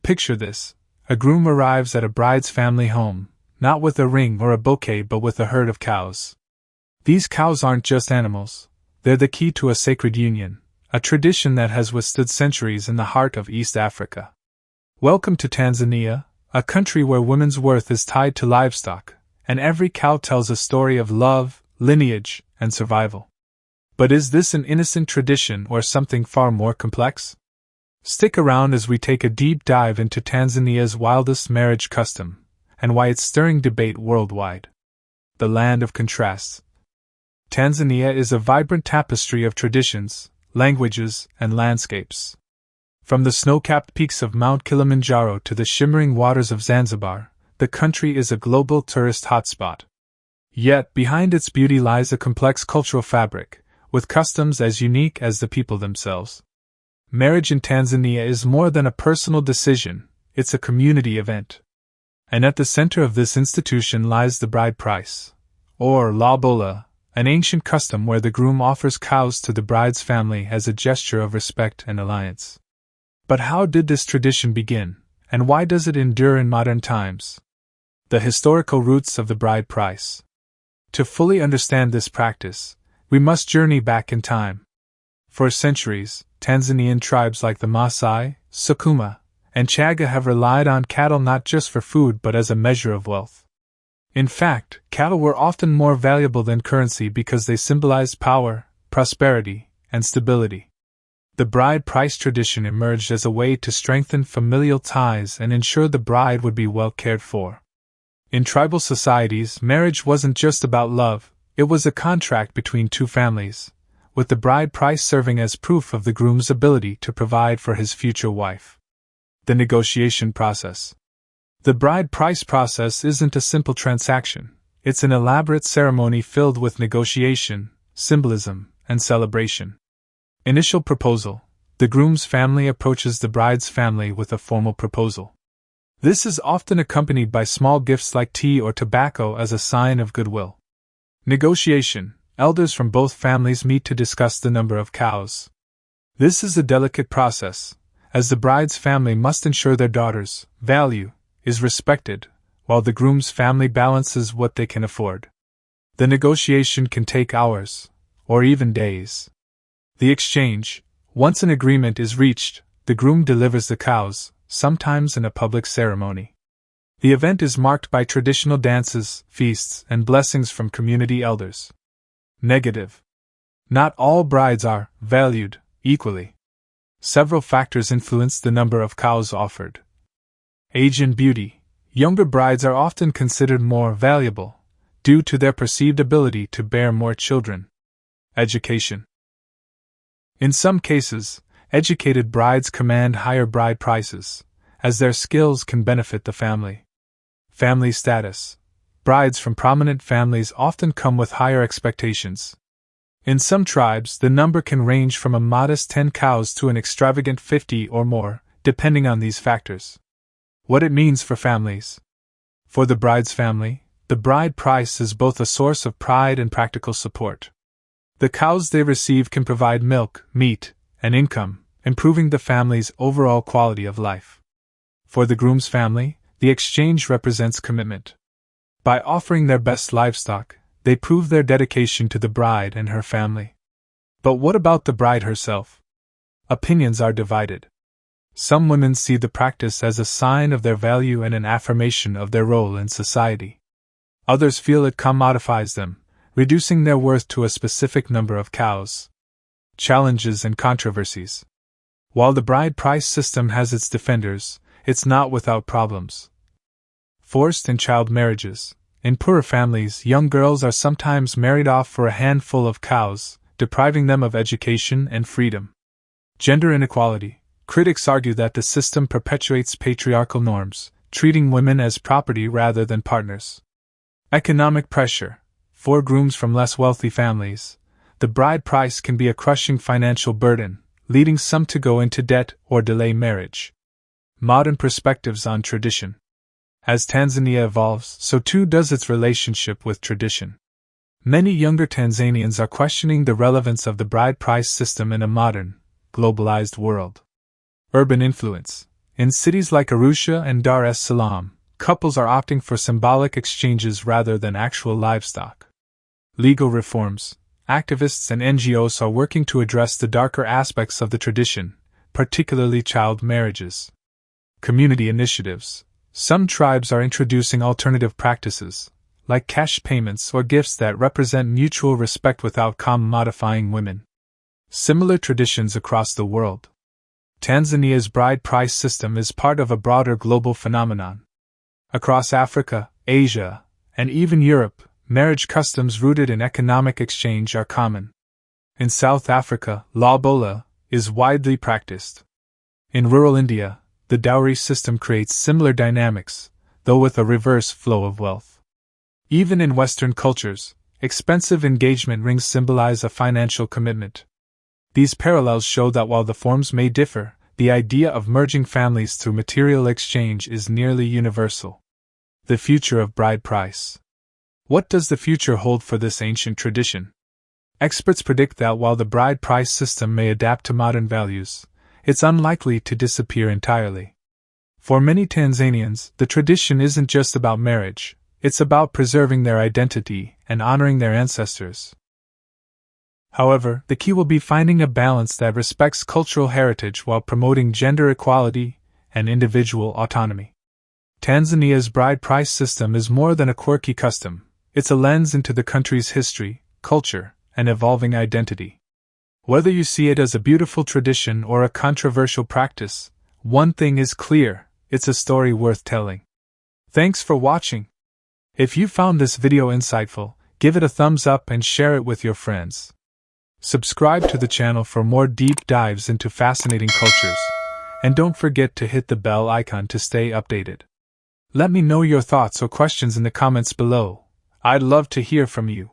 Picture this: a groom arrives at a bride's family home, not with a ring or a bouquet but with a herd of cows. These cows aren't just animals, they're the key to a sacred union, a tradition that has withstood centuries in the heart of East Africa. Welcome to Tanzania, a country where women's worth is tied to livestock, and every cow tells a story of love, lineage, and survival. But is this an innocent tradition or something far more complex? Stick around as we take a deep dive into Tanzania's wildest marriage custom, and why it's stirring debate worldwide. The land of contrasts. Tanzania is a vibrant tapestry of traditions, languages, and landscapes. From the snow-capped peaks of Mount Kilimanjaro to the shimmering waters of Zanzibar, the country is a global tourist hotspot. Yet, behind its beauty lies a complex cultural fabric, with customs as unique as the people themselves. Marriage in Tanzania is more than a personal decision, it's a community event. And at the center of this institution lies the bride price, or lobola, an ancient custom where the groom offers cows to the bride's family as a gesture of respect and alliance. But how did this tradition begin, and why does it endure in modern times? The historical roots of the bride price. To fully understand this practice, we must journey back in time. For centuries, Tanzanian tribes like the Maasai, Sukuma, and Chaga have relied on cattle not just for food but as a measure of wealth. In fact, cattle were often more valuable than currency because they symbolized power, prosperity, and stability. The bride price tradition emerged as a way to strengthen familial ties and ensure the bride would be well cared for. In tribal societies, marriage wasn't just about love, it was a contract between two families, with the bride price serving as proof of the groom's ability to provide for his future wife. The negotiation process. The bride price process isn't a simple transaction, it's an elaborate ceremony filled with negotiation, symbolism, and celebration. Initial proposal. The groom's family approaches the bride's family with a formal proposal. This is often accompanied by small gifts like tea or tobacco as a sign of goodwill. Negotiation. Elders from both families meet to discuss the number of cows. This is a delicate process, as the bride's family must ensure their daughter's value is respected, while the groom's family balances what they can afford. The negotiation can take hours, or even days. The exchange. Once an agreement is reached, the groom delivers the cows, sometimes in a public ceremony. The event is marked by traditional dances, feasts, and blessings from community elders. Negative. Not all brides are valued equally. Several factors influence the number of cows offered. Age and beauty. Younger brides are often considered more valuable, due to their perceived ability to bear more children. Education. In some cases, educated brides command higher bride prices, as their skills can benefit the family. Family status. Brides from prominent families often come with higher expectations. In some tribes, the number can range from a modest 10 cows to an extravagant 50 or more, depending on these factors. What it means for families. For the bride's family, the bride price is both a source of pride and practical support. The cows they receive can provide milk, meat, and income, improving the family's overall quality of life. For the groom's family, the exchange represents commitment. By offering their best livestock, they prove their dedication to the bride and her family. But what about the bride herself? Opinions are divided. Some women see the practice as a sign of their value and an affirmation of their role in society. Others feel it commodifies them, reducing their worth to a specific number of cows. Challenges and controversies. While the bride price system has its defenders, it's not without problems. Forced and child marriages. In poorer families, young girls are sometimes married off for a handful of cows, depriving them of education and freedom. Gender inequality. Critics argue that the system perpetuates patriarchal norms, treating women as property rather than partners. Economic pressure. For grooms from less wealthy families, the bride price can be a crushing financial burden, leading some to go into debt or delay marriage. Modern perspectives on tradition. As Tanzania evolves, so too does its relationship with tradition. Many younger Tanzanians are questioning the relevance of the bride price system in a modern, globalized world. Urban influence. In cities like Arusha and Dar es Salaam, couples are opting for symbolic exchanges rather than actual livestock. Legal reforms. Activists and NGOs are working to address the darker aspects of the tradition, particularly child marriages. Community initiatives. Some tribes are introducing alternative practices, like cash payments or gifts that represent mutual respect without commodifying women. Similar traditions across the world. Tanzania's bride price system is part of a broader global phenomenon. Across Africa, Asia, and even Europe, marriage customs rooted in economic exchange are common. In South Africa, lobola is widely practiced. In rural India, the dowry system creates similar dynamics, though with a reverse flow of wealth. Even in Western cultures, expensive engagement rings symbolize a financial commitment. These parallels show that while the forms may differ, the idea of merging families through material exchange is nearly universal. The future of bride price. What does the future hold for this ancient tradition? Experts predict that while the bride price system may adapt to modern values, it's unlikely to disappear entirely. For many Tanzanians, the tradition isn't just about marriage, it's about preserving their identity and honoring their ancestors. However, the key will be finding a balance that respects cultural heritage while promoting gender equality and individual autonomy. Tanzania's bride price system is more than a quirky custom, it's a lens into the country's history, culture, and evolving identity. Whether you see it as a beautiful tradition or a controversial practice, one thing is clear, it's a story worth telling. Thanks for watching. If you found this video insightful, give it a thumbs up and share it with your friends. Subscribe to the channel for more deep dives into fascinating cultures, and don't forget to hit the bell icon to stay updated. Let me know your thoughts or questions in the comments below. I'd love to hear from you.